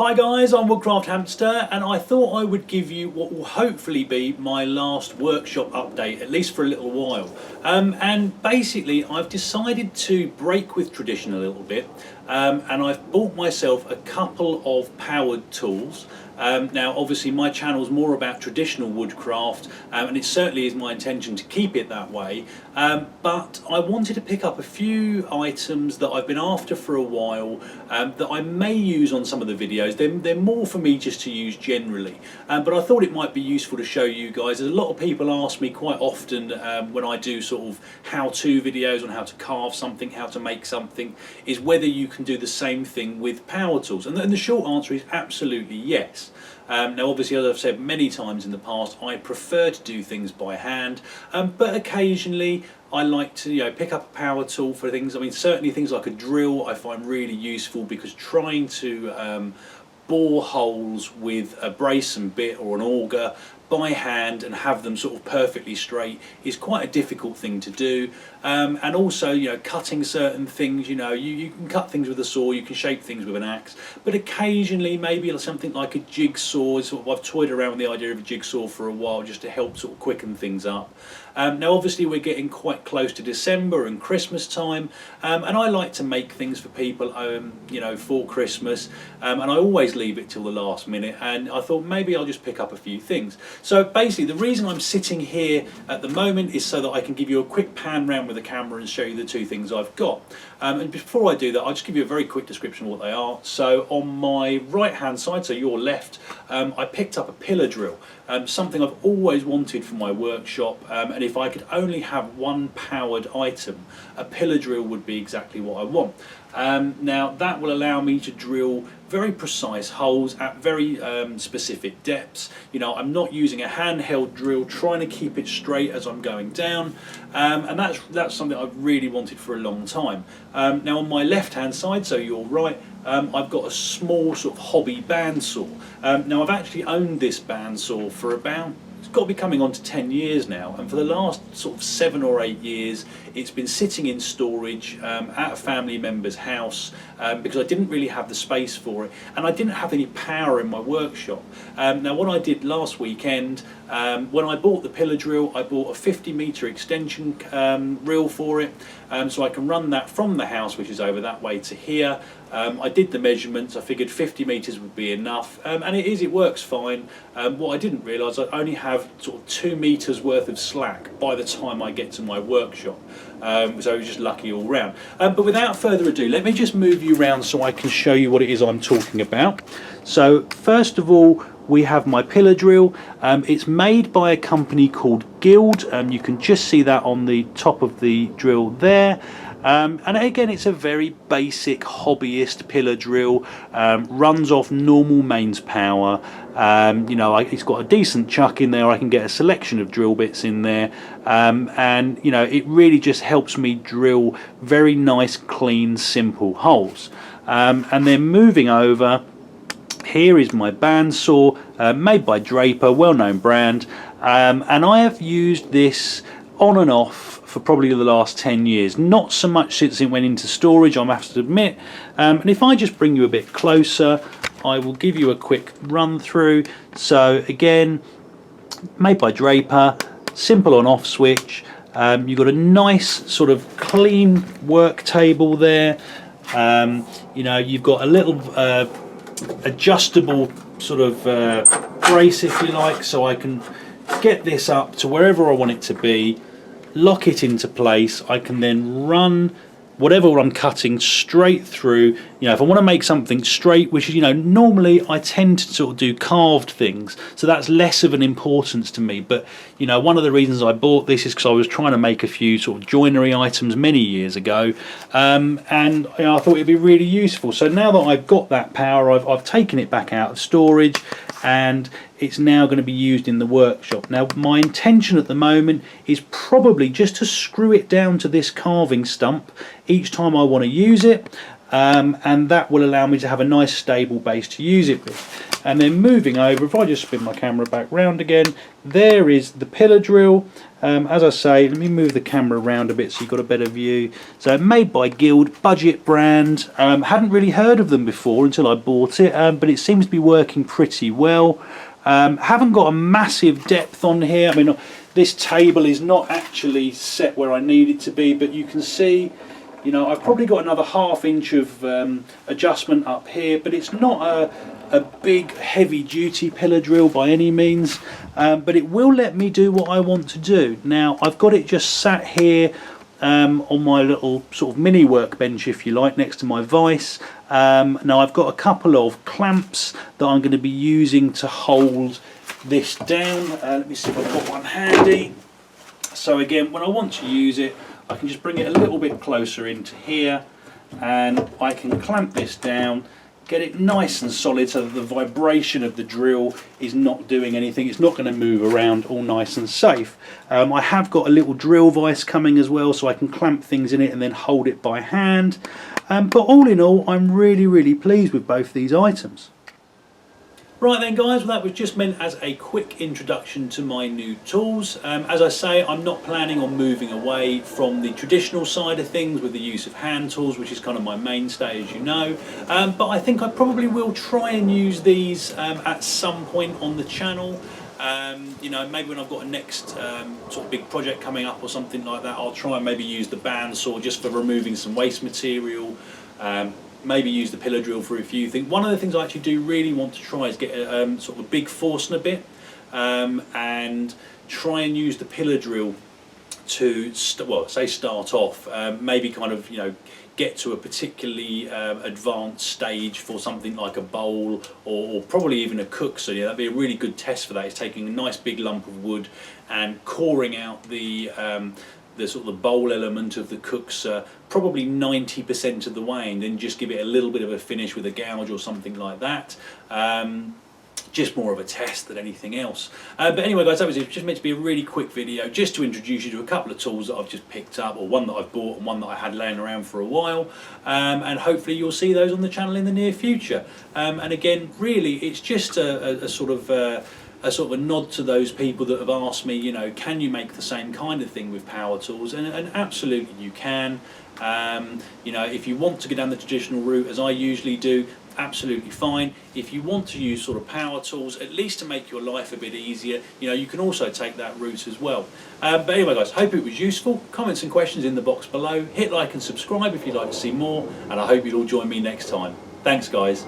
Hi guys, I'm Woodcraft Hamster, and I thought I would give you what will hopefully be my last workshop update, at least for a little while. And basically I've decided to break with tradition a little bit, and I've bought myself a couple of powered tools. Now obviously my channel is more about traditional woodcraft, and it certainly is my intention to keep it that way, but I wanted to pick up a few items that I've been after for a while, that I may use on some of the videos. They're more for me just to use generally, but I thought it might be useful to show you guys. There's a lot of people ask me quite often when I do sort of how-to videos on how to carve something, how to make something, is whether you can do the same thing with power tools, and the short answer is absolutely yes. Now obviously, as I've said many times in the past, I prefer to do things by hand, but occasionally I like to pick up a power tool for things. I mean, certainly things like a drill I find really useful, because trying to bore holes with a brace and bit or an auger by hand and have them sort of perfectly straight is quite a difficult thing to do. And also, cutting certain things, you can cut things with a saw, you can shape things with an axe, but occasionally maybe something like a jigsaw. I've toyed around with the idea of a jigsaw for a while, just to help sort of quicken things up. Now obviously we're getting quite close to December and Christmas time, and I like to make things for people for Christmas, and I always leave it till the last minute, and I thought maybe I'll just pick up a few things. So basically the reason I'm sitting here at the moment is so that I can give you a quick pan round with the camera and show you the two things I've got. And before I do that, I'll just give you a very quick description of what they are. So on my right hand side, so your left, I picked up a pillar drill, something I've always wanted for my workshop, and if I could only have one powered item, a pillar drill would be exactly what I want. Now that will allow me to drill very precise holes at very specific depths. I'm not using a handheld drill, trying to keep it straight as I'm going down, and that's something I've really wanted for a long time. Now on my left hand side, so your right, I've got a small sort of hobby bandsaw. Now I've actually owned this bandsaw for about, it's got to be coming on to 10 years now, and for the last sort of 7 or 8 years it's been sitting in storage at a family member's house, because I didn't really have the space for it, and I didn't have any power in my workshop. Now what I did last weekend, when I bought the pillar drill, I bought a 50-metre extension reel for it, so I can run that from the house, which is over that way, to here. I did the measurements, I figured 50 metres would be enough, and it works fine. What I didn't realise, I only have sort of 2 metres worth of slack by the time I get to my workshop, so I was just lucky all round. But without further ado, let me just move you around so I can show you what it is I'm talking about. So first of all, we have my pillar drill. It's made by a company called Guild, you can just see that on the top of the drill there. And again, it's a very basic hobbyist pillar drill, runs off normal mains power. It's got a decent chuck in there, I can get a selection of drill bits in there, and it really just helps me drill very nice, clean, simple holes. And then moving over, here is my bandsaw, made by Draper, well-known brand, and I have used this on and off for probably the last 10 years, not so much since it went into storage, I have to admit. And if I just bring you a bit closer, I will give you a quick run through. So again, made by Draper, simple on off switch. You've got a nice sort of clean work table there. You've got a little adjustable sort of brace, if you like, so I can get this up to wherever I want it to be, lock it into place. I can then run whatever I'm cutting straight through. If I want to make something straight, which is, normally I tend to sort of do carved things, so that's less of an importance to me. But one of the reasons I bought this is because I was trying to make a few sort of joinery items many years ago, and I thought it'd be really useful. So now that I've got that power, I've taken it back out of storage, and it's now going to be used in the workshop. Now my intention at the moment is probably just to screw it down to this carving stump each time I want to use it, and that will allow me to have a nice stable base to use it with. And then moving over, if I just spin my camera back round again, there is the pillar drill. As I say, let me move the camera around a bit so you've got a better view. So made by Guild, budget brand. Hadn't really heard of them before until I bought it, but it seems to be working pretty well. Haven't got a massive depth on here. I mean, this table is not actually set where I need it to be, but you can see, you know, I've probably got another ½ inch of adjustment up here, but it's not a big heavy duty pillar drill by any means, but it will let me do what I want to do. Now I've got it just sat here on my little sort of mini workbench, if you like, next to my vise. Now I've got a couple of clamps that I'm going to be using to hold this down. Let me see if I've got one handy. So again, when I want to use it, I can just bring it a little bit closer into here and I can clamp this down, get it nice and solid so that the vibration of the drill is not doing anything. It's not going to move around, all nice and safe. I have got a little drill vise coming as well, so I can clamp things in it and then hold it by hand. But all in all, I'm really pleased with both these items. Right then guys, well, that was just meant as a quick introduction to my new tools. As I say, I'm not planning on moving away from the traditional side of things with the use of hand tools, which is kind of my mainstay, as you know. But I think I probably will try and use these at some point on the channel. You know, maybe when I've got a next sort of big project coming up or something like that, I'll try and maybe use the bandsaw just for removing some waste material. Maybe use the pillar drill for a few things. One of the things I actually do really want to try is get a sort of a big Forstner bit and try and use the pillar drill to start off, maybe kind of, you know, get to a particularly advanced stage for something like a bowl or probably even a cook. So yeah, that'd be a really good test for that. Is taking a nice big lump of wood and coring out the sort of the bowl element of the cooks probably 90% of the way, and then just give it a little bit of a finish with a gouge or something like that. Just more of a test than anything else. But anyway guys, that was it. Just meant to be a really quick video just to introduce you to a couple of tools that I've just picked up, or one that I've bought and one that I had laying around for a while, and hopefully you'll see those on the channel in the near future. And again, really it's just a sort of a nod to those people that have asked me, you know, can you make the same kind of thing with power tools? And absolutely you can. You know, if you want to go down the traditional route, as I usually do, absolutely fine. If you want to use sort of power tools, at least to make your life a bit easier, you know, you can also take that route as well. But anyway guys, hope it was useful. Comments and questions in the box below. Hit like and subscribe if you'd like to see more, and I hope you'll all join me next time. Thanks guys.